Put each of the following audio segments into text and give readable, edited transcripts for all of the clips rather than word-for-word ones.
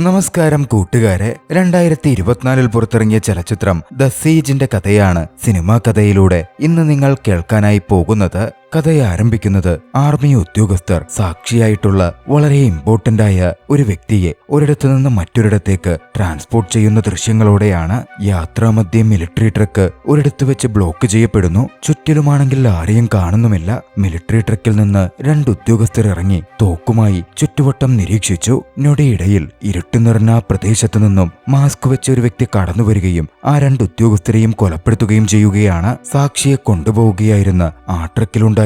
നമസ്കാരം കൂട്ടുകാരെ, 2024 പുറത്തിറങ്ങിയ ചലച്ചിത്രം ദ സീജിന്റെ കഥയാണ് സിനിമാ കഥയിലൂടെ ഇന്ന് നിങ്ങൾ കേൾക്കാനായി പോകുന്നത്. കഥ ആരംഭിക്കുന്നത് ആർമി ഉദ്യോഗസ്ഥർ സാക്ഷിയായിട്ടുള്ള വളരെ ഇമ്പോർട്ടന്റ് ആയ ഒരു വ്യക്തിയെ ഒരിടത്തു നിന്ന് മറ്റൊരിടത്തേക്ക് ട്രാൻസ്പോർട്ട് ചെയ്യുന്ന ദൃശ്യങ്ങളോടെയാണ്. യാത്രാമധ്യേ മിലിറ്ററി ട്രക്ക് ഒരിടത്ത് വെച്ച് ബ്ലോക്ക് ചെയ്യപ്പെടുന്നു. ചുറ്റിലുമാണെങ്കിൽ ആരെയും കാണുന്നുമില്ല. മിലിറ്ററി ട്രക്കിൽ നിന്ന് 2 ഉദ്യോഗസ്ഥർ ഇറങ്ങി തോക്കുമായി ചുറ്റുവട്ടം നിരീക്ഷിച്ചു. ഞൊടിയിടയിൽ ഇരുട്ട് നിറഞ്ഞ പ്രദേശത്തു നിന്നും മാസ്ക് വെച്ച ഒരു വ്യക്തി കടന്നു വരികയും ആ 2 ഉദ്യോഗസ്ഥരെയും കൊലപ്പെടുത്തുകയും ചെയ്യുകയാണ്. സാക്ഷിയെ കൊണ്ടുപോവുകയായിരുന്ന ആ ട്രക്കിലുണ്ടായിരുന്ന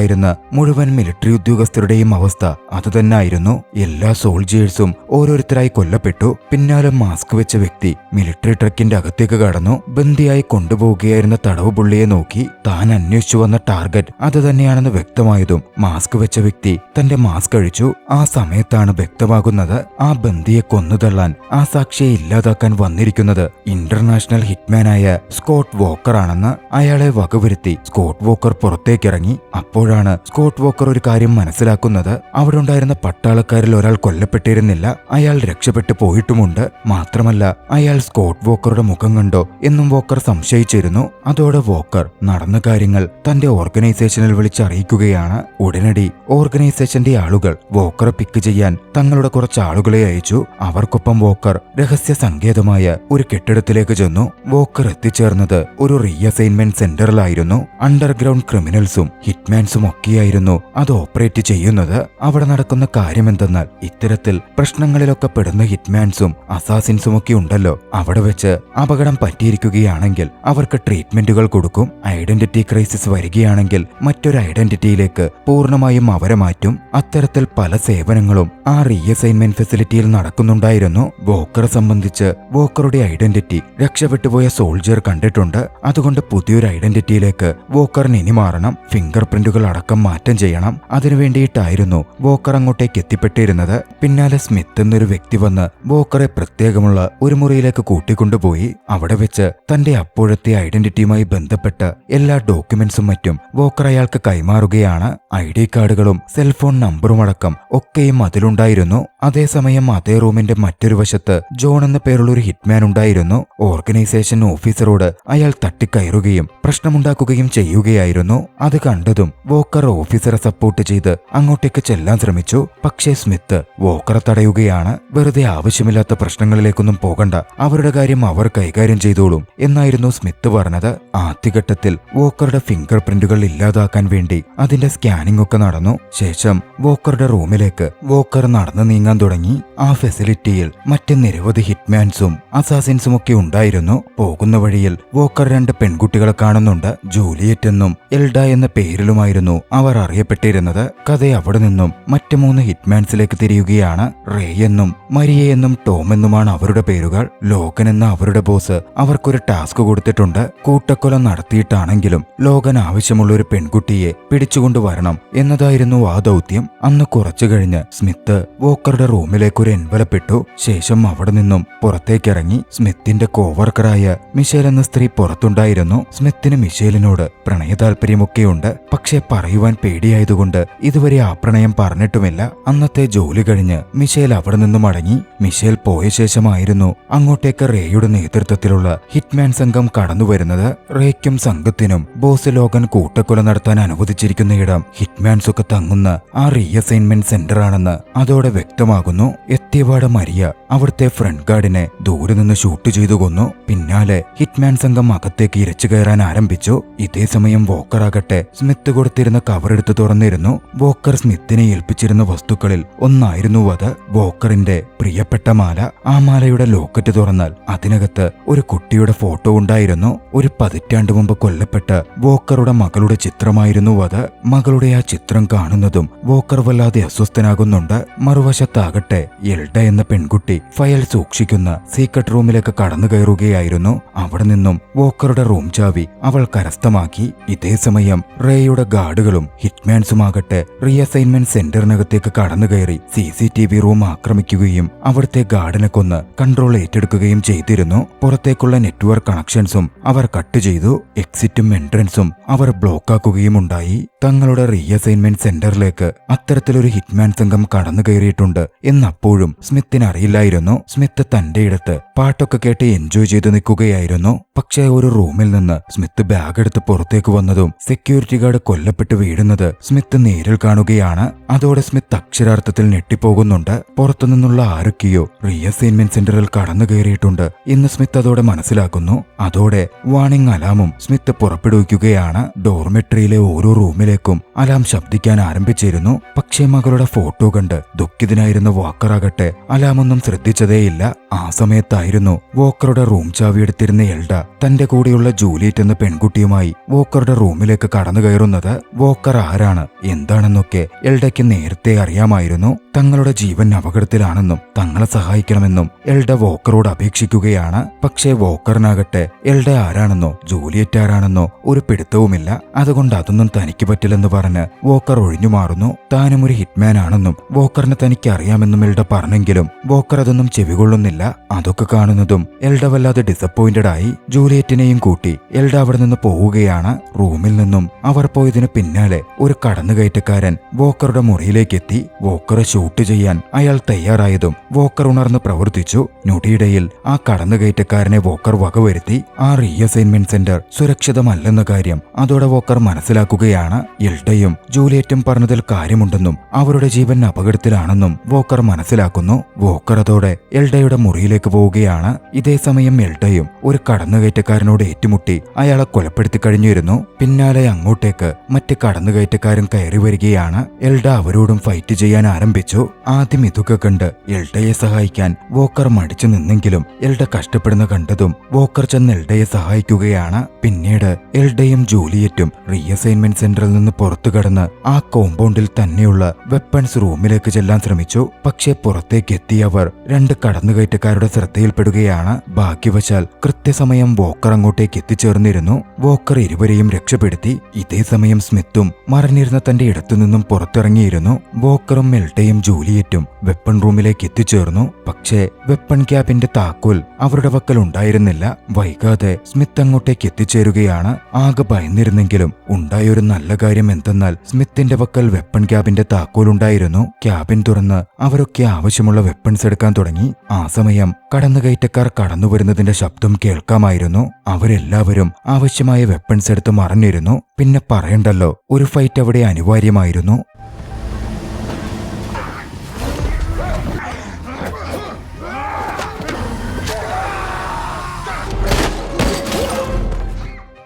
മുഴുവൻ മിലിറ്ററി ഉദ്യോഗസ്ഥരുടെയും അവസ്ഥ അതുതന്നെയായിരുന്നു. എല്ലാ സോൾജിയേഴ്സും ഓരോരുത്തരായി കൊല്ലപ്പെട്ടു. പിന്നാലെ മാസ്ക് വെച്ച വ്യക്തി മിലിറ്ററി ട്രക്കിന്റെ അകത്തേക്ക് കടന്നു. ബന്ദിയായി കൊണ്ടുപോവുകയായിരുന്ന തടവ് പുള്ളിയെ നോക്കി താൻ അന്വേഷിച്ചു വന്ന ടാർഗറ്റ് അത് തന്നെയാണെന്ന് വ്യക്തമായതും മാസ്ക് വെച്ച വ്യക്തി തന്റെ മാസ്ക് അഴിച്ചു. ആ സമയത്താണ് വ്യക്തമാകുന്നത് ആ ബന്ദിയെ കൊന്നുതള്ളാൻ, ആ സാക്ഷിയെ ഇല്ലാതാക്കാൻ വന്നിരിക്കുന്നത് ഇന്റർനാഷണൽ ഹിറ്റ്മാനായ സ്കോട്ട് വോക്കർ ആണെന്ന്. അയാളെ വകവരുത്തി സ്കോട്ട് വോക്കർ പുറത്തേക്കിറങ്ങി. അപ്പോഴാണ് സ്കോട്ട് വോക്കർ ഒരു കാര്യം മനസ്സിലാക്കുന്നത്. അവിടെ ഉണ്ടായിരുന്ന പട്ടാളക്കാരിൽ ഒരാൾ കൊല്ലപ്പെട്ടിരുന്നില്ല, അയാൾ രക്ഷപ്പെട്ടു പോയിട്ടുമുണ്ട്. മാത്രമല്ല അയാൾ സ്കോട്ട് വോക്കറുടെ മുഖം കണ്ടോ എന്നും വോക്കർ സംശയിച്ചിരുന്നു. അതോടെ വോക്കർ നടന്ന കാര്യങ്ങൾ തന്റെ ഓർഗനൈസേഷനിൽ വിളിച്ചറിയിക്കുകയാണ്. ഉടനടി ഓർഗനൈസേഷന്റെ ആളുകൾ വോക്കറെ പിക്ക് ചെയ്യാൻ തങ്ങളുടെ കുറച്ച് ആളുകളെ അയച്ചു. അവർക്കൊപ്പം വോക്കർ രഹസ്യ സങ്കേതമായ ഒരു കെട്ടിടത്തിലേക്ക് ചെന്നു. വോക്കർ എത്തിച്ചേർന്നത് ഒരു റീഅസൈൻമെന്റ് സെന്ററിലായിരുന്നു. അണ്ടർഗ്രൗണ്ട് ക്രിമിനൽസും ഹിറ്റ്മാൻസും ഒക്കെയായിരുന്നു അത് ഓപ്പറേറ്റ് ചെയ്യുന്നത്. അവിടെ നടക്കുന്ന കാര്യമെന്തെന്നാൽ ഇത്തരത്തിൽ പ്രശ്നങ്ങളിലൊക്കെ പെടുന്ന ഹിറ്റ്മാൻസും അസാസിൻസും ഒക്കെ ഉണ്ടല്ലോ, അവിടെ വെച്ച് അപകടം പറ്റിയിരിക്കുകയാണെങ്കിൽ അവർക്ക് ട്രീറ്റ്മെന്റുകൾ കൊടുക്കും. ഐഡന്റിറ്റി ക്രൈസിസ് വരികയാണെങ്കിൽ മറ്റൊരു ഐഡന്റിറ്റിയിലേക്ക് പൂർണ്ണമായും അവരെ മാറ്റും. അത്തരത്തിൽ പല സേവനങ്ങളും ആ റീഅസൈൻമെന്റ് ഫെസിലിറ്റിയിൽ നടക്കുന്നുണ്ടായിരുന്നു. വോക്കറെ സംബന്ധിച്ച് വോക്കറുടെ ഐഡന്റിറ്റി രക്ഷപ്പെട്ടുപോയ സോൾജിയർ കണ്ടിട്ടുണ്ട്. അതുകൊണ്ട് പുതിയൊരു ഐഡന്റിറ്റിയിലേക്ക് വോക്കറിന് ഇനി മാറണം. ഫിംഗർ പ്രിന്റുകൾ അടക്കം മാറ്റം ചെയ്യണം. അതിനു വേണ്ടിയിട്ടായിരുന്നു വോക്കർ അങ്ങോട്ടേക്ക് എത്തിപ്പെട്ടിരുന്നത്. പിന്നാലെ സ്മിത്ത് എന്നൊരു വ്യക്തി വന്ന് വോക്കറെ പ്രത്യേകമുള്ള ഒരു മുറിയിലേക്ക് കൂട്ടിക്കൊണ്ടുപോയി. അവിടെ വെച്ച് തന്റെ അപ്പോഴത്തെ ഐഡന്റിറ്റിയുമായി ബന്ധപ്പെട്ട എല്ലാ ഡോക്യുമെന്റ്സും മറ്റും വോക്കർ അയാൾക്ക് കൈമാറുകയാണ്. ID കാർഡുകളും സെൽഫോൺ നമ്പറും അടക്കം ഒക്കെയും അതിലുണ്ടായിരുന്നു. അതേസമയം അതേ റൂമിന്റെ മറ്റൊരു വശത്ത് ജോൺ എന്ന പേരുള്ള ഒരു ഹിറ്റ്മാൻ ഉണ്ടായിരുന്നു. ഓർഗനൈസേഷൻ ഓഫീസറോട് അയാൾ തട്ടിക്കയറുകയും പ്രശ്നമുണ്ടാക്കുകയും ചെയ്യുകയായിരുന്നു. അത് കണ്ടതും വോക്കർ ഓഫീസറെ സപ്പോർട്ട് ചെയ്ത് അങ്ങോട്ടേക്ക് ചെല്ലാൻ ശ്രമിച്ചു. പക്ഷേ സ്മിത്ത് വോക്കറെ തടയുകയാണ്. വെറുതെ ആവശ്യമില്ലാത്ത പ്രശ്നങ്ങളിലേക്കൊന്നും പോകണ്ട, അവരുടെ കാര്യം അവർ കൈകാര്യം ചെയ്തോളും എന്നായിരുന്നു സ്മിത്ത് പറഞ്ഞത്. ആദ്യഘട്ടത്തിൽ വോക്കറുടെ ഫിംഗർ പ്രിന്റുകൾ ഇല്ലാതാക്കാൻ വേണ്ടി അതിന്റെ സ്കാനിംഗ് ഒക്കെ നടന്നു. ശേഷം വോക്കറുടെ റൂമിലേക്ക് വോക്കർ നടന്നു നീങ്ങാൻ തുടങ്ങി. ആ ഫെസിലിറ്റിയിൽ മറ്റ് നിരവധി ഹിറ്റ്മാൻസും അസാസിൻസും ഒക്കെ ഉണ്ടായിരുന്നു. പോകുന്ന വഴിയിൽ വോക്കർ 2 പെൺകുട്ടികളെ കാണുന്നുണ്ട്. ജൂലിയറ്റ് എന്നും എൽഡ എന്ന പേരിലുമായിരുന്നു അവർ അറിയപ്പെട്ടിരുന്നത്. കഥ അവിടെ നിന്നും മറ്റ് 3 ഹിറ്റ്മാൻസിലേക്ക് തിരിയുകയാണ്. റേ എന്നും മരിയ എന്നും ടോം എന്നുമാണ് അവരുടെ പേരുകൾ. ലോഗൻ എന്ന അവരുടെ ബോസ് അവർക്കൊരു ടാസ്ക് കൊടുത്തിട്ടുണ്ട്. കൂട്ടക്കൊല നടത്തിയിട്ടാണെങ്കിലും ലോഗൻ ആവശ്യമുള്ള ഒരു പെൺകുട്ടിയെ പിടിച്ചുകൊണ്ടുവരണം എന്നതായിരുന്നു ആ ദൗത്യം. അന്ന് കുറച്ചു കഴിഞ്ഞ് സ്മിത്ത് വോക്കറുടെ റൂമിലേക്ക് ഒരു എൻവലപ്പിട്ടു. ശേഷം അവിടെ നിന്നും പുറത്തേക്കിറങ്ങി. സ്മിത്തിന്റെ കോവർക്കറായ മിഷേൽ എന്ന സ്ത്രീ പുറത്തുണ്ടായിരുന്നു. സ്മിത്തിന് മിഷേലിനോട് പ്രണയ താല്പര്യമൊക്കെയുണ്ട്. പക്ഷെ പറയുവാൻ പേടിയായതുകൊണ്ട് ഇതുവരെ ആ പ്രണയം പറഞ്ഞിട്ടുമില്ല. അന്നത്തെ ജോലി കഴിഞ്ഞ് മിഷേൽ അവിടെ നിന്നും മടങ്ങി. മിഷേൽ പോയ ശേഷമായിരുന്നു അങ്ങോട്ടേക്ക് റേയുടെ നേതൃത്വത്തിലുള്ള ഹിറ്റ്മാൻ സംഘം കടന്നുവരുന്നത്. റേയ്ക്കും സംഘത്തിനും ബോസ് ലോഗൻ കൂട്ടക്കൊല നടത്താൻ അനുവദിച്ചിരിക്കുന്ന ഇടം ഹിറ്റ്മാൻസ് ഒക്കെ തങ്ങുന്ന ആ റീഅസൈൻമെന്റ് സെന്റർ ആണെന്ന് അതോടെ വ്യക്തമാകുന്നു. എത്തിയപാട് മരിയ അവിടുത്തെ ഫ്രണ്ട് ഗാർഡിനെ ദൂരെ നിന്ന് ഷൂട്ട് ചെയ്തു കൊന്നു. പിന്നാലെ ഹിറ്റ്മാൻ സംഘം അകത്തേക്ക് ഇരച്ചു കയറാൻ ആരംഭിച്ചു. ഇതേ സമയം വോക്കർ ആകട്ടെ സ്മിത്ത് കൊടുത്തിരുന്ന കവർ എടുത്ത് തുറന്നിരുന്നു. വോക്കർ സ്മിത്തിനെ ഏൽപ്പിച്ചിരുന്ന വസ്തുക്കളിൽ ഒന്നായിരുന്നു അത്. വോക്കറിന്റെ പ്രിയപ്പെട്ട മാല. ആ മാലയുടെ ലോക്കറ്റ് തുറന്നാൽ അതിനകത്ത് ഒരു കുട്ടിയുടെ ഫോട്ടോ ഉണ്ടായിരുന്നു. ഒരു 10 പതിറ്റാണ്ട് മുമ്പ് കൊല്ലപ്പെട്ട വോക്കറുടെ മകളുടെ ചിത്രമായിരുന്നു അത്. മകളുടെ ആ ചിത്രം കാണുന്നതും വോക്കർ വല്ലാതെ അസ്വസ്ഥനാകുന്നുണ്ട്. മറുവശത്താകട്ടെ എൽഡ എന്ന പെൺകുട്ടി ഫയൽ സൂക്ഷിക്കുന്ന സീക്രട്ട് റൂമിലേക്ക് കടന്നു കയറുകയായിരുന്നു. അവിടെ നിന്നും വോക്കറുടെ റൂം ചാവി അവൾ കരസ്ഥമാക്കി. ഇതേ സമയം റേയുടെ ഗാർഡുകളും ഹിറ്റ്മാൻസുമാകട്ടെ റീഅസൈൻമെന്റ് സെന്ററിനകത്തേക്ക് കടന്നു കയറി CCTV റൂം ആക്രമിക്കുകയും അവിടുത്തെ ഗാർഡിനെ കൊന്ന് കൺട്രോൾ ഏറ്റെടുക്കുകയും ചെയ്തിരുന്നു. പുറത്തേക്കുള്ള നെറ്റ്വർക്ക് കണക്ഷൻസും അവർ കട്ട് ചെയ്തു. എക്സിറ്റും എൻട്രൻസും അവർ ബ്ലോക്കാക്കുകയുമുണ്ടായി. തങ്ങളുടെ റീഅസൈൻമെന്റ് സെന്ററിലേക്ക് അത്തരത്തിലൊരു ഹിറ്റ്മാൻ സംഘം കടന്നു കയറിയിട്ടുണ്ട് എന്നപ്പോഴും ഇപ്പോഴും സ്മിത്തിന് അറിയില്ലായിരുന്നു സ്മിത്ത് തന്റെ ഇടത്ത് പാട്ടൊക്കെ കേട്ട് എൻജോയ് ചെയ്ത് നിൽക്കുകയായിരുന്നു. പക്ഷേ ഒരു റൂമിൽ നിന്ന് സ്മിത്ത് ബാഗ് എടുത്ത് പുറത്തേക്ക് വന്നതും സെക്യൂരിറ്റി ഗാർഡ് കൊല്ലപ്പെട്ട് വീഴുന്നത് സ്മിത്ത് നേരിൽ കാണുകയാണ്. അതോടെ സ്മിത്ത് അക്ഷരാർത്ഥത്തിൽ ഞെട്ടിപ്പോകുന്നുണ്ട്. പുറത്തുനിന്നുള്ള ആരൊക്കെയോ റീഅസൈൻമെന്റ് സെന്ററിൽ കടന്നു കയറിയിട്ടുണ്ട് എന്ന് സ്മിത്ത് അതോടെ മനസ്സിലാക്കുന്നു. അതോടെ വാണിംഗ് അലാമും സ്മിത്ത് പുറപ്പെടുവിക്കുകയാണ്. ഡോർമെട്രിയിലെ ഓരോ റൂമിലേക്കും അലാം ശബ്ദിക്കാൻ ആരംഭിച്ചിരുന്നു. പക്ഷേ മകളുടെ ഫോട്ടോ കണ്ട് ദുഃഖിതനായിരുന്ന വോക്കറാകട്ടെ അലാമൊന്നും ശ്രദ്ധിച്ചതേയില്ല. ആ സമയത്തായിരുന്നു വോക്കറുടെ റൂം ചാവിയെടുത്തിരുന്ന എൽഡ തന്റെ കൂടെയുള്ള ജൂലിയറ്റ് എന്ന പെൺകുട്ടിയുമായി വോക്കറുടെ റൂമിലേക്ക് കടന്നു കയറുന്നത്. വോക്കർ ആരാണ് എന്താണെന്നൊക്കെ എൽഡയ്ക്ക് നേരത്തെ അറിയാമായിരുന്നു. തങ്ങളുടെ ജീവൻ അപകടത്തിലാണെന്നും തങ്ങളെ സഹായിക്കണമെന്നും എൽഡ വോക്കറോട് അപേക്ഷിക്കുകയാണ്. പക്ഷേ വോക്കറിനാകട്ടെ എൽഡ ആരാണെന്നോ ജൂലിയറ്റ് ആരാണെന്നോ ഒരു പിടുത്തവുമില്ല. അതുകൊണ്ട് അതൊന്നും തനിക്ക് പറ്റില്ലെന്ന് പറഞ്ഞ് വോക്കർ ഒഴിഞ്ഞു മാറുന്നു. താനും ഒരു ഹിറ്റ്മാൻ ആണെന്നും വോക്കറിന് തനിക്ക് അറിയാമെന്നും എൽഡ പറഞ്ഞെങ്കിലും വോക്കർ അതൊന്നും ചെവികൊള്ളുന്നില്ല. അതൊക്കെ കാണുന്നതും എൽഡ വല്ലാതെ ഡിസപ്പോയിന്റഡ് ആയി. ജൂലിയറ്റിനെയും കൂട്ടി എൽഡ അവിടെ നിന്ന് പോവുകയാണ്. റൂമിൽ നിന്നും അവർ പോയതിനു പിന്നാലെ ഒരു കടന്നുകയറ്റക്കാരൻ വോക്കറുടെ മുറിയിലേക്ക് എത്തി. വോക്കറെ ഷൂട്ട് ചെയ്യാൻ അയാൾ തയ്യാറായതും വോക്കർ ഉണർന്ന് പ്രവർത്തിച്ചു. ഞൊടിയിടയിൽ ആ കടന്നുകയറ്റക്കാരനെ വോക്കർ വകവരുത്തി. ആ റീഅസൈൻമെന്റ് സെന്റർ സുരക്ഷിതമല്ലെന്ന കാര്യം അതോടെ വോക്കർ മനസ്സിലാക്കുകയാണ്. എൽഡയും ജൂലിയറ്റും പറഞ്ഞതിൽ കാര്യമുണ്ടെന്നും അവരുടെ ജീവൻ അപകടത്തിലാണെന്നും വോക്കർ മനസ്സിലാക്കുന്നു. വോക്കർ അതോടെ എൽഡയുടെ മുറിയിലേക്ക് പോവുകയാണ്. ഇതേ സമയം എൽഡയും ഒരു കടന്നുകയറ്റക്കാരനോട് ഏറ്റുമുട്ടി അയാളെ കൊലപ്പെടുത്തി കഴിഞ്ഞിരുന്നു. പിന്നാലെ അങ്ങോട്ടേക്ക് മറ്റ് കടന്നുകയറ്റക്കാരും കയറി വരികയാണ്. എൽഡ അവരോടും ഫൈറ്റ് ചെയ്യാൻ ആരംഭിച്ചു. ആദ്യം ഇതൊക്കെ കണ്ട് എൽഡയെ സഹായിക്കാൻ വോക്കർ മടിച്ചു നിന്നെങ്കിലും എൽഡ കഷ്ടപ്പെടുന്ന കണ്ടതും വോക്കർ ചെന്ന് എൽഡയെ സഹായിക്കുകയാണ്. പിന്നീട് എൽഡയും ജൂലിയറ്റും റീഅസൈൻമെന്റ് സെന്ററിൽ നിന്ന് പുറത്തു കടന്ന് ആ കോമ്പൗണ്ടിൽ തന്നെയുള്ള വെപ്പൺസ് റൂമിലേക്ക് ചെല്ലാൻ ശ്രമിച്ചു. പക്ഷേ പുറത്തേക്ക് എത്തിയവർ രണ്ട് കടന്നുകയറ്റക്കാരുടെ ശ്രദ്ധയിൽപ്പെടുകയാണ്. ഭാഗ്യവശാൽ കൃത്യസമയം വോക്കർ അങ്ങോട്ടേക്ക് എത്തിച്ചേർന്നിരുന്നു. വോക്കർ ഇരുവരെയും രക്ഷപ്പെടുത്തി. ഇതേ സമയം സ്മിത്തും മറിഞ്ഞിരുന്ന തന്റെ ഇടത്തു നിന്നും പുറത്തിറങ്ങിയിരുന്നു. വോക്കറും എൽഡയും ജൂലിയറ്റും വെപ്പൺ റൂമിലേക്ക് എത്തിച്ചേർന്നു. പക്ഷേ വെപ്പൺ ക്യാബിന്റെ താക്കോൽ അവരുടെ പക്കൽ ഉണ്ടായിരുന്നില്ല. വൈകാതെ സ്മിത്ത് അങ്ങോട്ടേക്ക് എത്തിച്ചേരുകയാണ്. ആകെ ഭയന്നിരുന്നെങ്കിലും ഉണ്ടായൊരു നല്ല കാര്യം എന്തെന്നാൽ സ്മിത്തിന്റെ പക്കൽ വെപ്പൺ ക്യാബിന്റെ താക്കോൽ ഉണ്ടായിരുന്നു. ക്യാബിൻ തുറന്ന് അവരൊക്കെ ആവശ്യമുള്ള വെപ്പൺസ് എടുക്കാൻ തുടങ്ങി. ആ സമയം കടന്നുകയറ്റക്കാർ കടന്നുവരുന്നതിന്റെ ശബ്ദം കേൾക്കാമായിരുന്നു. അവരെല്ലാവരും ആവശ്യമായ വെപ്പൺസ് എടുത്ത് മറഞ്ഞിരുന്നു. പിന്നെ പറയണ്ടല്ലോ, ഒരു ഫൈറ്റ് അവിടെ അനിവാര്യമായിരുന്നു.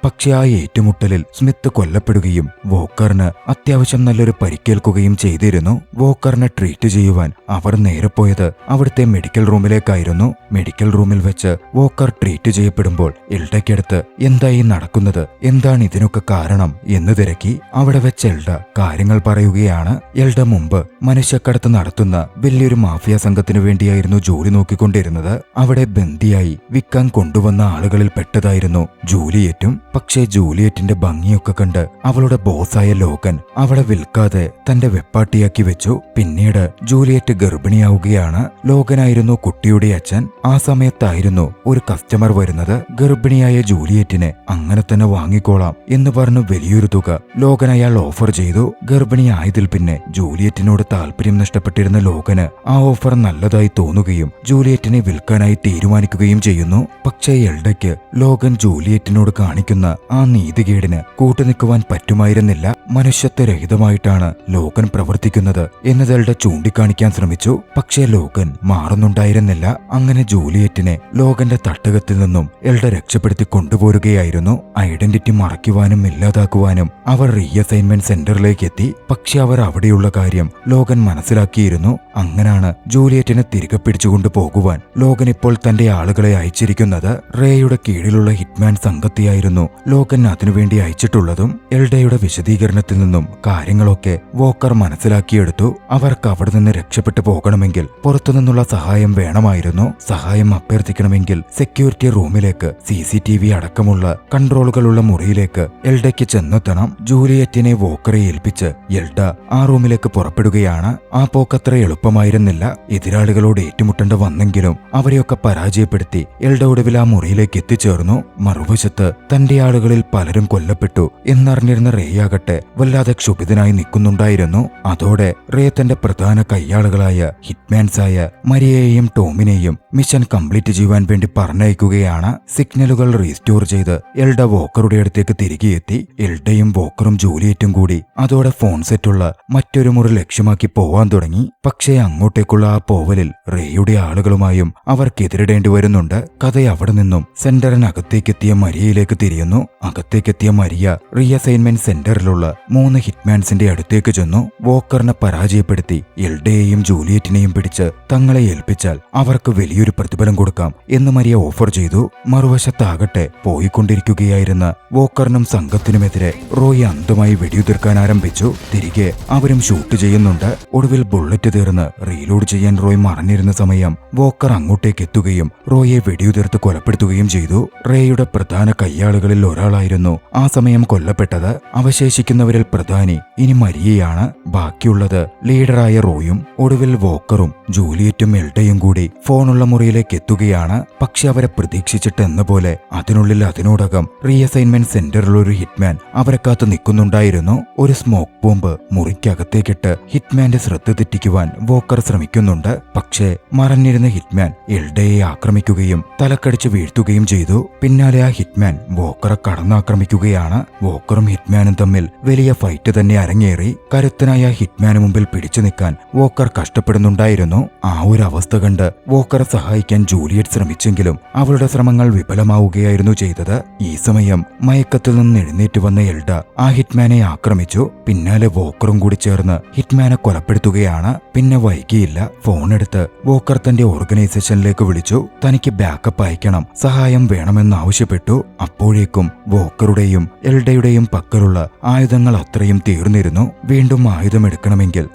പക്ഷെ ആ ഏറ്റുമുട്ടലിൽ സ്മിത്ത് കൊല്ലപ്പെടുകയും വോക്കറിന് അത്യാവശ്യം നല്ലൊരു പരിക്കേൽക്കുകയും ചെയ്തിരുന്നു. വോക്കറിനെ ട്രീറ്റ് ചെയ്യുവാൻ അവർ നേരെ പോയത് അവിടുത്തെ മെഡിക്കൽ റൂമിലേക്കായിരുന്നു. മെഡിക്കൽ റൂമിൽ വെച്ച് വോക്കർ ട്രീറ്റ് ചെയ്യപ്പെടുമ്പോൾ എൽഡയ്ക്കടുത്ത് എന്തായി നടക്കുന്നത്, എന്താണ് ഇതിനൊക്കെ കാരണം എന്ന് തിരക്കി. അവിടെ വെച്ച് എൽഡ കാര്യങ്ങൾ പറയുകയാണ്. എൽഡ മുമ്പ് മനുഷ്യക്കടത്ത് നടത്തുന്ന വലിയൊരു മാഫിയ സംഘത്തിനു വേണ്ടിയായിരുന്നു ജോലി നോക്കിക്കൊണ്ടിരുന്നത്. അവിടെ ബന്ദിയായി വിൽക്കാൻ കൊണ്ടുവന്ന ആളുകളിൽ പെട്ടതായിരുന്നു ജൂലിയറ്റും. പക്ഷേ ജൂലിയറ്റിന്റെ ഭംഗിയൊക്കെ കണ്ട് അവളുടെ ബോസായ ലോഗൻ അവളെ വിൽക്കാതെ തന്റെ വെപ്പാട്ടിയാക്കി വെച്ചു. പിന്നീട് ജൂലിയറ്റ് ഗർഭിണിയാവുകയാണ്. ലോഗനായിരുന്നു കുട്ടിയുടെ അച്ഛൻ. ആ സമയത്തായിരുന്നു ഒരു കസ്റ്റമർ വരുന്നത്. ഗർഭിണിയായ ജൂലിയറ്റിനെ അങ്ങനെ തന്നെ വാങ്ങിക്കോളാം എന്ന് പറഞ്ഞു വലിയൊരു തുക ലോഗൻ അയാൾ ഓഫർ ചെയ്തു. ഗർഭിണിയായതിൽ പിന്നെ ജൂലിയറ്റിനോട് താല്പര്യം നഷ്ടപ്പെട്ടിരുന്ന ലോഗന് ആ ഓഫർ നല്ലതായി തോന്നുകയും ജൂലിയറ്റിനെ വിൽക്കാനായി തീരുമാനിക്കുകയും ചെയ്യുന്നു. പക്ഷേ എൽഡയ്ക്ക് ലോഗൻ ജൂലിയറ്റിനോട് കാണിക്കുന്ന ആ നീതികേടിന് കൂട്ടുനിൽക്കുവാൻ പറ്റുമായിരുന്നില്ല. മനുഷ്യത്വരഹിതമായിട്ടാണ് ലോഗൻ പ്രവർത്തിക്കുന്നത് എന്നത് എൽഡ ചൂണ്ടിക്കാണിക്കാൻ ശ്രമിച്ചു. പക്ഷേ ലോഗൻ മാറുന്നുണ്ടായിരുന്നില്ല. അങ്ങനെ ജൂലിയറ്റിനെ ലോഗന്റെ തട്ടകത്തിൽ നിന്നും എൽഡ രക്ഷപ്പെടുത്തി കൊണ്ടുപോരുകയായിരുന്നു. ഐഡന്റിറ്റി മറയ്ക്കുവാനും ഇല്ലാതാക്കുവാനും അവർ റീഅസൈൻമെന്റ് സെന്ററിലേക്ക് എത്തി. പക്ഷെ അവർ അവിടെയുള്ള കാര്യം ലോഗൻ മനസ്സിലാക്കിയിരുന്നു. അങ്ങനാണ് ജൂലിയറ്റിനെ തിരികെ പിടിച്ചുകൊണ്ടു പോകുവാൻ ലോഗൻ ഇപ്പോൾ തന്റെ ആളുകളെ അയച്ചിരിക്കുന്നത്. റേയുടെ കീഴിലുള്ള ഹിറ്റ്മാൻ സംഘത്തെയായിരുന്നു ലോഗൻ അതിനുവേണ്ടി അയച്ചിട്ടുള്ളതും. എൽഡയുടെ വിശദീകരണത്തിൽ നിന്നും കാര്യങ്ങളൊക്കെ വോക്കർ മനസ്സിലാക്കിയെടുത്തു. അവർക്ക് അവിടെ നിന്ന് രക്ഷപ്പെട്ടു പോകണമെങ്കിൽ പുറത്തുനിന്നുള്ള സഹായം വേണമായിരുന്നു. സഹായം അഭ്യർത്ഥിക്കണമെങ്കിൽ സെക്യൂരിറ്റി റൂമിലേക്ക് CCTV അടക്കമുള്ള കൺട്രോളുകളുള്ള മുറിയിലേക്ക് എൽഡയ്ക്ക് ചെന്നെത്തണം. ജൂലിയറ്റിനെ വോക്കറെ ഏൽപ്പിച്ച് എൽഡ ആ റൂമിലേക്ക് പുറപ്പെടുകയാണ്. ആ പോക്കത്ര എളുപ്പമായിരുന്നില്ല. എതിരാളികളോട് ഏറ്റുമുട്ടേണ്ട വന്നെങ്കിലും അവരെയൊക്കെ പരാജയപ്പെടുത്തി എൽഡ ഒടുവിൽ ആ മുറിയിലേക്ക് എത്തിച്ചേർന്നു. മറുവശത്ത് തന്റെ ആളുകളിൽ പലരും കൊല്ലപ്പെട്ടു എന്നറിഞ്ഞിരുന്ന റേയാകട്ടെ വല്ലാതെ ക്ഷുഭിതനായി നിൽക്കുന്നുണ്ടായിരുന്നു. അതോടെ റേ തന്റെ പ്രധാന കയ്യാളുകളായ ഹിറ്റ്മാൻസായ മരിയയെയും ടോമിനെയും മിഷൻ കംപ്ലീറ്റ് ചെയ്യുവാൻ വേണ്ടി പറഞ്ഞയക്കുകയാണ്. സിഗ്നലുകൾ റീസ്റ്റോർ ചെയ്ത് എൽഡ വോക്കറുടെ അടുത്തേക്ക് തിരികെ എത്തി. എൽഡയും വോക്കറും ജൂലിയറ്റും കൂടി അതോടെ ഫോൺ സെറ്റുള്ള മറ്റൊരു മുറി ലക്ഷ്യമാക്കി പോവാൻ തുടങ്ങി. പക്ഷേ അങ്ങോട്ടേക്കുള്ള ആ പോവലിൽ റേയുടെ ആളുകളുമായും അവർക്കെതിരിടേണ്ടി വരുന്നുണ്ട്. കഥ അവിടെ നിന്നും സെന്ററിനകത്തേക്കെത്തിയ മരിയയിലേക്ക് തിരിയുന്നു. അകത്തേക്കെത്തിയ മരിയ റീഅസൈൻമെന്റ് സെന്ററിലുള്ള 3 ഹിറ്റ്മാൻസിന്റെ അടുത്തേക്ക് ചെന്നു. വോക്കറിനെ പരാജയപ്പെടുത്തി എൽഡയെയും ജൂലിയറ്റിനെയും പിടിച്ച് തങ്ങളെ ഏൽപ്പിച്ചാൽ അവർക്ക് വലിയൊരു പ്രതിഫലം കൊടുക്കാം എന്ന് മരിയ ഓഫർ ചെയ്തു. മറുവശത്താകട്ടെ പോയിക്കൊണ്ടിരിക്കുകയായിരുന്ന വോക്കറിനും സംഘത്തിനുമെതിരെ റോയ് അന്ധമായി വെടിയുതിർക്കാൻ ആരംഭിച്ചു. തിരികെ അവരും ഷൂട്ട് ചെയ്യുന്നുണ്ട്. ഒടുവിൽ ബുള്ളറ്റ് തീർന്ന് റീലോഡ് ചെയ്യാൻ റോയ് മറഞ്ഞിരുന്ന സമയം വോക്കർ അങ്ങോട്ടേക്ക് എത്തുകയും റോയെ വെടിയുതിർത്ത് കൊലപ്പെടുത്തുകയും ചെയ്തു. റേയുടെ പ്രധാന കയ്യാളുകളിൽ ഒരാളായിരുന്നു ആ സമയം കൊല്ലപ്പെട്ടത്. അവശേഷിക്കുന്നവരിൽ പ്രധാനി ഇനി മരിയയാണ്. ബാക്കിയുള്ളത് ലീഡറായ റോയും. ഒടുവിൽ വോക്കറും ജൂലിയറ്റും എൽഡയും കൂടി ഫോണുള്ള മുറിയിലേക്ക് എത്തുകയാണ്. പക്ഷെ അവരെ പ്രതീക്ഷിച്ചിട്ടെന്ന പോലെ അതിനോടകം റീഅസൈൻമെന്റ് സെന്ററിലൊരു ഹിറ്റ്മാൻ അവരെ കാത്തു നിൽക്കുന്നുണ്ടായിരുന്നു. ഒരു സ്മോക്ക് ബോംബ് മുറിക്കകത്തേക്കിട്ട് ഹിറ്റ്മാന്റെ ശ്രദ്ധ തെറ്റിക്കുവാൻ വോക്കർ ശ്രമിക്കുന്നുണ്ട്. പക്ഷേ മറഞ്ഞിരുന്ന ഹിറ്റ്മാൻ എൽഡയെ ആക്രമിക്കുകയും തലക്കടിച്ച് വീഴ്ത്തുകയും ചെയ്തു. പിന്നാലെ ആ ഹിറ്റ്മാൻ വോക്കറെ കടന്നാക്രമിക്കുകയാണ്. വോക്കറും ഹിറ്റ്മാനും തമ്മിൽ വലിയ ഫൈറ്റ് തന്നെ അരങ്ങേറി. കരുത്തനായ ഹിറ്റ്മാന് മുമ്പിൽ പിടിച്ചു നിൽക്കാൻ വോക്കർ കഷ്ടപ്പെടുന്നുണ്ടായിരുന്നു. ആ ഒരു അവസ്ഥ കണ്ട് വോക്കറെ സഹായിക്കാൻ ജൂലിയറ്റ് ശ്രമിച്ചെങ്കിലും അവളുടെ ശ്രമങ്ങൾ വിഫലമാവുകയായിരുന്നു ചെയ്തത്. ഈ സമയം മയക്കത്തിൽ നിന്ന് എഴുന്നേറ്റ് വന്ന എൽഡ ആ ഹിറ്റ്മാനെ ആക്രമിച്ചു. പിന്നാലെ വോക്കറും കൂടി ചേർന്ന് ഹിറ്റ്മാനെ കൊലപ്പെടുത്തുകയാണ്. പിന്നെ വൈകിയില്ല. ഫോണെടുത്ത് വോക്കർ തന്റെ ഓർഗനൈസേഷനിലേക്ക് വിളിച്ചു. തനിക്ക് ബാക്കപ്പ് അയക്കണം, സഹായം വേണമെന്നാവശ്യപ്പെട്ടു. അപ്പോഴേക്കും വോക്കറുടെയും എൽഡയുടെയും പക്കലുള്ള ആയുധങ്ങൾ അത്രയും തീർന്നിരുന്നു. വീണ്ടും ആയുധമെടുക്കണമെങ്കിൽ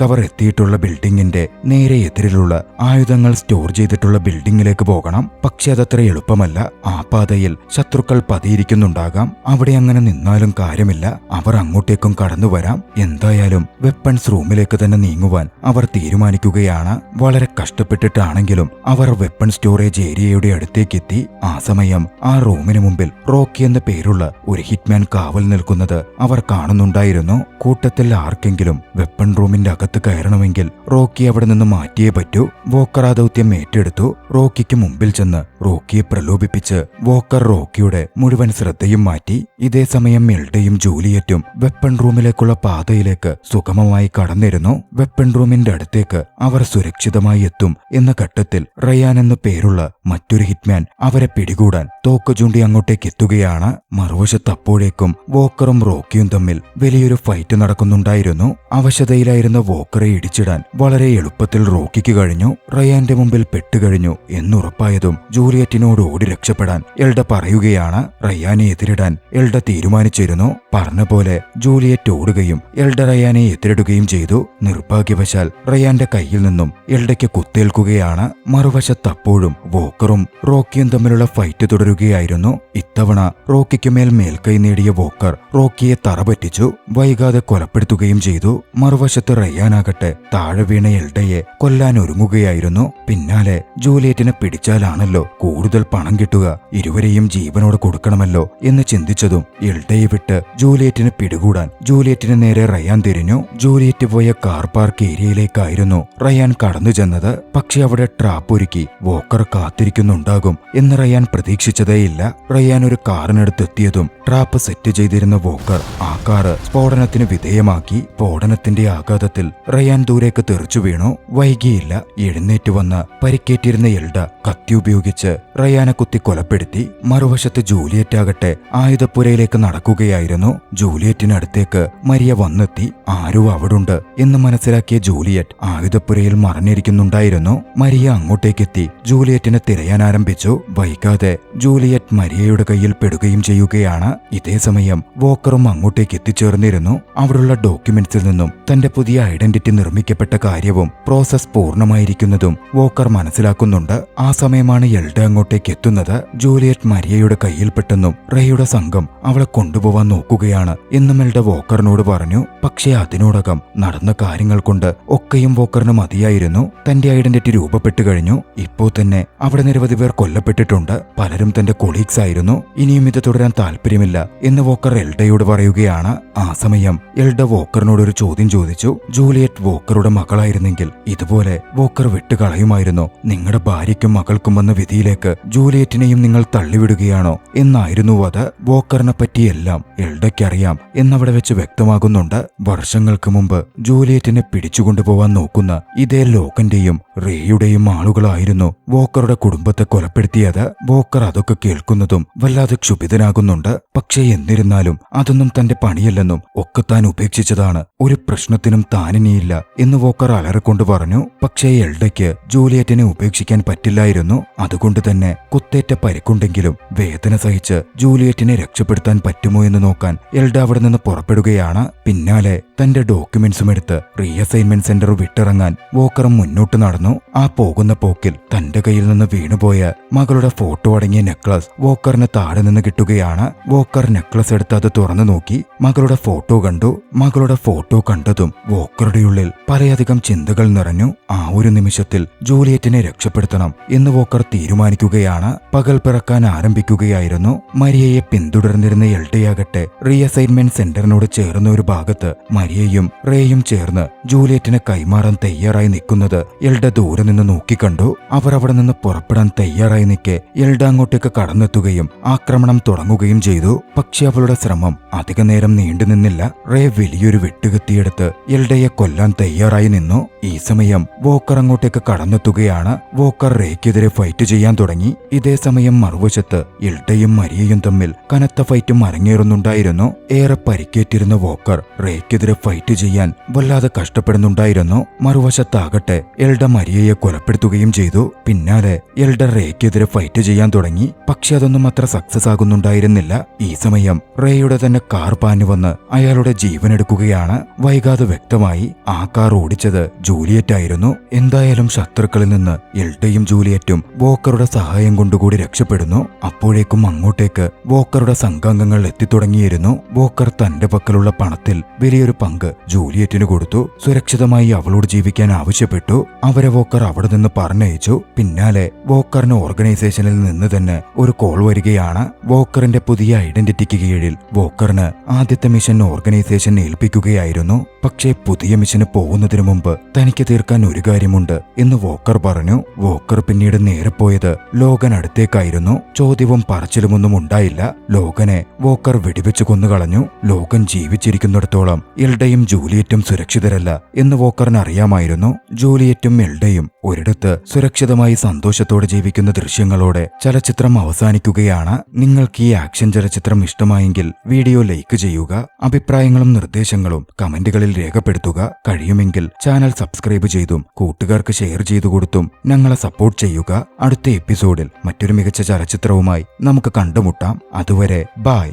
അവർ എത്തിയിട്ടുള്ള ബിൽഡിങ്ങിന്റെ നേരെ എതിരിലുള്ള ആയുധങ്ങൾ സ്റ്റോർ ചെയ്തിട്ടുള്ള ബിൽഡിങ്ങിലേക്ക് പോകണം. പക്ഷെ അതത്ര എളുപ്പമല്ല. ആ പാതയിൽ ശത്രുക്കൾ പതിയിരിക്കുന്നുണ്ടാകാം. അവിടെ അങ്ങനെ നിന്നാലും കാര്യമില്ല. അവർ അങ്ങോട്ടേക്കും കടന്നു വരാം. എന്തായാലും വെപ്പൺസ് റൂമിലേക്ക് തന്നെ നീങ്ങുവാൻ അവർ തീരുമാനിക്കുകയാണ്. വളരെ കഷ്ടപ്പെട്ടിട്ടാണെങ്കിലും അവർ വെപ്പൺ സ്റ്റോറേജ് ഏരിയയുടെ അടുത്തേക്കെത്തി. ആ സമയം ആ റൂമിന് മുമ്പിൽ റോക്കി എന്ന പേരുള്ള ഒരു ഹിറ്റ്മാൻ കാവൽ നിൽക്കുന്നത് അവർ കാണുന്നുണ്ടായിരുന്നു. കൂട്ടത്തിൽ ആർക്കെങ്കിലും വെപ്പൺ റൂമിന്റെ അകത്ത് കയറണമെങ്കിൽ റോക്കി അവിടെ നിന്ന് മാറ്റിയേ പറ്റൂ. വോക്കർ ആ ദൗത്യം ഏറ്റെടുത്തു. റോക്കിക്ക് മുമ്പിൽ ചെന്ന് റോക്കിയെ പ്രലോഭിപ്പിച്ച് വോക്കർ റോക്കിയുടെ മുഴുവൻ ശ്രദ്ധയും മാറ്റി. ഇതേ സമയം എൽഡയും ജൂലിയറ്റും വെപ്പൺ റൂമിലേക്കുള്ള പാതയിലേക്ക് സുഗമമായി കടന്നിരുന്നു. വെപ്പൺ റൂമിന്റെ അടുത്തേക്ക് അവർ സുരക്ഷിതമായി എത്തും എന്ന ഘട്ടത്തിൽ റയാൻ എന്നു പേരുള്ള മറ്റൊരു ഹിറ്റ്മാൻ അവരെ പിടികൂടാൻ തോക്ക് ചൂണ്ടി അങ്ങോട്ടേക്ക് എത്തുകയാണ്. മറുവശത്ത് അപ്പോഴേക്കും വോക്കറും റോക്കിയും തമ്മിൽ വലിയൊരു ഫൈറ്റ് നടക്കുന്നുണ്ടായിരുന്നു. അവശതയിലായിരുന്ന വോക്കറെ ഇടിച്ചിടാൻ വളരെ എളുപ്പത്തിൽ റോക്കിക്ക് കഴിഞ്ഞു. റയാന്റെ മുമ്പിൽ പെട്ടുകഴിഞ്ഞു എന്നുറപ്പായതും ജൂലിയറ്റിനോട് ഓടി രക്ഷപ്പെടാൻ എൽഡ പറയുകയാണ്. റയാനെ എതിരിടാൻ എൽഡ തീരുമാനിച്ചിരുന്നു. പറഞ്ഞ പോലെ ജൂലിയറ്റ് ഓടുകയും എൽഡ റയാനെ എതിരിടുകയും ചെയ്തു. നിർഭാഗ്യവശാൽ റയാന്റെ കയ്യിൽ നിന്നും എൽഡയ്ക്ക് കുത്തേൽക്കുകയാണ്. മറുവശത്ത് അപ്പോഴും വോക്കറും റോക്കിയും തമ്മിലുള്ള ഫൈറ്റ് തുടരുകയായിരുന്നു. ഇത്തവണ റോക്കിക്ക് മേൽക്കൈ നേടിയ വോക്കർ റോക്കിയെ തറപറ്റിച്ചു. വൈകാതെ കൊലപ്പെടുത്തുകയും ചെയ്തു. മറുവശത്ത് റയാനാകട്ടെ താഴെ വീണ എൽഡയെ കൊല്ലാൻ ഒരുങ്ങുകയായിരുന്നു. പിന്നാലെ ജൂലിയറ്റിനെ പിടിച്ചാലാണല്ലോ കൂടുതൽ പണം കിട്ടുക, ഇരുവരെയും ജീവനോട് കൊടുക്കണമല്ലോ എന്ന് ചിന്തിച്ചതും എൽഡയെ വിട്ട് ജൂലിയറ്റിനെ പിടികൂടാൻ ജൂലിയറ്റിന് നേരെ റയാൻ തിരിഞ്ഞു. ജൂലിയറ്റ് പോയ കാർ പാർക്ക് ഏരിയയിലേക്കായിരുന്നു റയാൻ കടന്നു ചെന്നത്. പക്ഷെ അവിടെ ട്രാപ്പ് ഒരുക്കി വോക്കർ കാത്തിരിക്കുന്നുണ്ടാകും എന്ന് റയാൻ പ്രതീക്ഷിച്ചതേയില്ല. റയാൻ ഒരു കാറിനടുത്തെത്തിയതും ട്രാപ്പ് സെറ്റ് ചെയ്തിരുന്ന വോക്കർ ആ കാറ് സ്ഫോടനത്തിന് വിധേയമാക്കി. സ്ഫോടനത്തിന്റെ ആഘാതത്തിൽ റയാൻ ദൂരേക്ക് തെറിച്ചു വീണു. വൈകിയില്ല. എഴുന്നേറ്റ് വന്ന് പരിക്കേറ്റിരുന്ന എൽഡ കത്തി ഉപയോഗിച്ച് റയാനെ കുത്തി കൊലപ്പെടുത്തി. മറുവശത്ത് ജൂലിയറ്റ് ആകട്ടെ ആയുധപ്പുരയിലേക്ക് നടക്കുകയായിരുന്നു. ജൂലിയറ്റിനടുത്തേക്ക് മരിയ വന്നെത്തി. ആരോ അവിടുണ്ട് എന്ന് മനസ്സിലാക്കിയ ജൂലിയറ്റ് ആയുധപ്പുരയിൽ മറഞ്ഞിരിക്കുന്നുണ്ടായിരുന്നു. മരിയ അങ്ങോട്ടേക്കെത്തി ജൂലിയറ്റിനെ തിരയാൻ ആരംഭിച്ചു. വൈകാതെ ജൂലിയറ്റ് മരിയയുടെ കയ്യിൽ പെടുകയും ചെയ്യുകയാണ്. ഇതേ സമയം വോക്കറും അങ്ങോട്ടേക്ക് എത്തിച്ചേർന്നിരുന്നു. അവിടുള്ള ഡോക്യുമെന്റ്സിൽ നിന്നും തന്റെ പുതിയ ഐഡന്റിറ്റി നിർമ്മിക്കപ്പെട്ട കാര്യവും പ്രോസസ് പൂർണ്ണമായിരിക്കുന്നതും വോക്കർ മനസ്സിലാക്കുന്നുണ്ട്. ആ സമയമാണ് എൽഡ അങ്ങോട്ടേക്ക് എത്തുന്നത്. ജൂലിയറ്റ് മരിയയുടെ കയ്യിൽപ്പെട്ടെന്നും റേയുടെ സംഘം അവളെ കൊണ്ടുപോവാൻ നോക്കുകയാണ് എന്നും എൽഡ വോക്കറിനോട് പറഞ്ഞു. പക്ഷേ അതിനോടകം നടന്ന കാര്യങ്ങൾ കൊണ്ട് ഒക്കെയും വോക്കറിന് മതിയായിരുന്നു. തന്റെ ഐഡന്റിറ്റി രൂപപ്പെട്ടു കഴിഞ്ഞു. ഇപ്പോ തന്നെ അവിടെ നിരവധി പേർ കൊല്ലപ്പെട്ടിട്ടുണ്ട്. പലരും തന്റെ കൊളീഗ്സ് ആയിരുന്നു. ഇനി ഇനിയും ഇത് തുടരാൻ താല്പര്യമില്ല എന്ന് വോക്കർ എൽഡയോട് പറയുകയാണ്. ആ സമയം എൽഡ വോക്കറിനോട് ഒരു ചോദ്യം ചോദിച്ചു. ജൂലിയറ്റ് വോക്കറുടെ മകളായിരുന്നെങ്കിൽ ഇതുപോലെ വോക്കർ വിട്ടുകളയുമായിരുന്നോ? നിങ്ങളുടെ ഭാര്യയ്ക്കും മകൾക്കും വന്ന വിധിയിലേക്ക് ജൂലിയറ്റിനെയും നിങ്ങൾ തള്ളിവിടുകയാണോ എന്നായിരുന്നു അത്. വോക്കറിനെ പറ്റിയെല്ലാം എൽഡയ്ക്കറിയാം എന്നവിടെ വെച്ച് വ്യക്തമാകുന്നുണ്ട്. വർഷങ്ങൾക്ക് മുമ്പ് ജൂലിയറ്റിനെ പിടിച്ചുകൊണ്ടുപോവാൻ നോക്കുന്ന ഇതേ ലോഗന്റെയും റേയുടെയും ആളുകളായിരുന്നു വോക്കറുടെ കുടുംബത്തെ കൊലപ്പെടുത്തിയത്. വോക്കർ അതൊക്കെ കേൾക്കുന്നതും വല്ലാതെ ക്ഷുഭിതനാകുന്നുണ്ട്. പക്ഷേ എന്നിരുന്നാലും അതൊന്നും തന്റെ പണിയല്ലെന്നും ഒക്കെ താൻ ഉപേക്ഷിച്ചതാണ്, ഒരു പ്രശ്നത്തിനും താനിനിയില്ല എന്ന് വോക്കർ അലറിക്കൊണ്ട് പറഞ്ഞു. പക്ഷേ എൽഡയ്ക്ക് ജൂലിയറ്റിനെ ഉപേക്ഷിക്കാൻ പറ്റില്ലായിരുന്നു. അതുകൊണ്ട് തന്നെ കുത്തേറ്റ പരിക്കുണ്ടെങ്കിലും വേദന സഹിച്ച് ജൂലിയറ്റിനെ രക്ഷപ്പെടുത്താൻ പറ്റുമോ എന്ന് നോക്കാൻ എൽഡ അവിടെ നിന്ന് പുറപ്പെടുകയാണ്. പിന്നാലെ തന്റെ ഡോക്യുമെന്റ്സും എടുത്ത് റീഅസൈൻമെന്റ് സെന്റർ വിട്ടിറങ്ങാൻ വോക്കർ മുന്നോട്ട് നടന്നു. ആ പോകുന്ന പോക്കിൽ തന്റെ കയ്യിൽ നിന്ന് വീണുപോയ മകളുടെ ഫോട്ടോ അടങ്ങിയ നെക്ലസ് വോക്കറിന് താഴെ നിന്ന് കിട്ടുകയാണ്. വോക്കർ നെക്ലസ് എടുത്ത് അത് തുറന്നു നോക്കി മകളുടെ ഫോട്ടോ കണ്ടു. മകളുടെ ഫോട്ടോ കണ്ടതും വോക്കറുടെ ഉള്ളിൽ പലയധികം ചിന്തകൾ നിറഞ്ഞു. ആ ഒരു നിമിഷത്തിൽ ജൂലിയറ്റിനെ രക്ഷപ്പെടുത്തണം എന്ന് വോക്കർ തീരുമാനിക്കുകയാണ്. പകൽ പിറക്കാൻ ആരംഭിക്കുകയായിരുന്നു. മരിയയെ പിന്തുടർന്നിരുന്ന എൽഡയാകട്ടെ റീഅസൈൻമെന്റ് സെന്ററിനോട് ചേർന്ന ഒരു ഭാഗത്ത് മരിയയും റേയും ചേർന്ന് ജൂലിയറ്റിനെ കൈമാറാൻ തയ്യാറായി നിൽക്കുന്നത് എൽഡ ദൂരെ നിന്ന് നോക്കിക്കണ്ടു. അവർ അവിടെ നിന്ന് പുറപ്പെടാൻ തയ്യാറായി നിൽക്കെ എൽഡ അങ്ങോട്ടേക്ക് കടന്നെത്തുകയും ആക്രമണം തുടങ്ങുകയും ചെയ്തു. പക്ഷെ അവളുടെ ശ്രമം അധിക നേരം നീണ്ടുനിന്നില്ല. റേ വലിയൊരു വെട്ടുകത്തിയെടുത്ത് എൽഡയെ കൊല്ലാൻ തയ്യാറായി നിന്നു. ഈ സമയം വോക്കർ അങ്ങോട്ടേക്ക് കടന്നെത്തുകയാണ്. വോക്കർ റേക്കെതിരെ ഫൈറ്റ് ചെയ്യാൻ തുടങ്ങി. ഇതേ സമയം മറുവശത്ത് എൽഡയും മരിയയും തമ്മിൽ കനത്ത ഫൈറ്റും അരങ്ങേറുന്നുണ്ടായിരുന്നു. ഏറെ പരിക്കേറ്റിരുന്ന വോക്കർ റേക്കെതിരെ ഫൈറ്റ് ചെയ്യാൻ വല്ലാതെ കഷ്ടപ്പെടുന്നുണ്ടായിരുന്നു. മറുവശത്താകട്ടെ എൽഡ മരിയയെ കൊലപ്പെടുത്തുകയും ചെയ്തു. പിന്നാലെ എൽഡ റേക്കെതിരെ ഫൈറ്റ് ചെയ്യാൻ തുടങ്ങി. പക്ഷെ അതൊന്നും അത്ര സക്സസ് ആകുന്നുണ്ടായിരുന്നില്ല. ഈ സമയം റേയുടെ തന്നെ കാർ പാഞ്ഞു വന്ന് അയാളുടെ ജീവൻ എടുക്കുകയാണ്. വൈകാതെ വ്യക്തമായി ആ കാർ ഓടിച്ചത് ജൂലിയറ്റ് ആയിരുന്നു. എന്തായാലും ശത്രുക്കളിൽ നിന്ന് എൽഡയും ജൂലിയറ്റും വോക്കറുടെ സഹായം കൊണ്ടുകൂടി രക്ഷപ്പെടുന്നു. അപ്പോഴേക്കും അങ്ങോട്ടേക്ക് വോക്കറുടെ സംഘാംഗങ്ങൾ എത്തിത്തുടങ്ങിയിരുന്നു. വോക്കർ തന്റെ പക്കലുള്ള പണത്തിൽ വലിയൊരു പങ്ക് ജൂലിയറ്റിന് കൊടുത്തു. സുരക്ഷിതമായി അവളോട് ജീവിക്കാൻ ആവശ്യപ്പെട്ടു. അവരെ വോക്കർ അവിടെ നിന്ന് പറഞ്ഞയച്ചു. പിന്നാലെ വോക്കറിന് ഓർഗനൈസേഷനിൽ നിന്ന് തന്നെ ഒരു കോൾ വരികയാണ്. വോക്കറിന്റെ പുതിയ ഐഡന്റിറ്റിക്ക് കീഴിൽ വോക്കറിന് ആദ്യത്തെ മിഷൻ ഓർഗനൈസേഷൻ ഏൽപ്പിക്കുകയായിരുന്നു. പക്ഷേ പുതിയ മിഷന് പോകുന്നതിനു മുമ്പ് തനിക്ക് തീർക്കാൻ ഒരു കാര്യമുണ്ട് എന്ന് വോക്കർ പറഞ്ഞു. വോക്കർ പിന്നീട് നേരെ പോയത് ലോഗൻ അടുത്തേക്കായിരുന്നു. ചോദ്യവും പറച്ചിലുമൊന്നും ഉണ്ടായില്ല. ലോഗനെ വോക്കർ വെടിവെച്ച് കൊന്നുകളഞ്ഞു. ലോഗൻ ജീവിച്ചിരിക്കുന്നിടത്തോളം എൽഡയും ജൂലിയറ്റും സുരക്ഷിതരല്ല എന്ന് വോക്കറിന് അറിയാമായിരുന്നു. ജൂലിയറ്റും എൽഡയും ഒരിടത്ത് സുരക്ഷിതമായി സന്തോഷത്തോടെ ജീവിക്കുന്ന ദൃശ്യങ്ങളോടെ ചലച്ചിത്രം അവസാനിക്കുകയാണ്. നിങ്ങൾക്ക് ഈ ആക്ഷൻ ചലച്ചിത്രം ഇഷ്ടമായെങ്കിൽ വീഡിയോ ലൈക്ക് ചെയ്യുക. അഭിപ്രായങ്ങളും നിർദ്ദേശങ്ങളും കമന്റുകളിൽ രേഖപ്പെടുത്തുക. കഴിയുമെങ്കിൽ ചാനൽ സബ്സ്ക്രൈബ് ചെയ്തും കൂട്ടുകാർക്ക് ഷെയർ ചെയ്തു കൊടുത്തും ഞങ്ങളെ സപ്പോർട്ട് ചെയ്യുക. അടുത്ത എപ്പിസോഡിൽ മറ്റൊരു മികച്ച ചലച്ചിത്രവുമായി നമുക്ക് കണ്ടുമുട്ടാം. അതുവരെ ബൈ.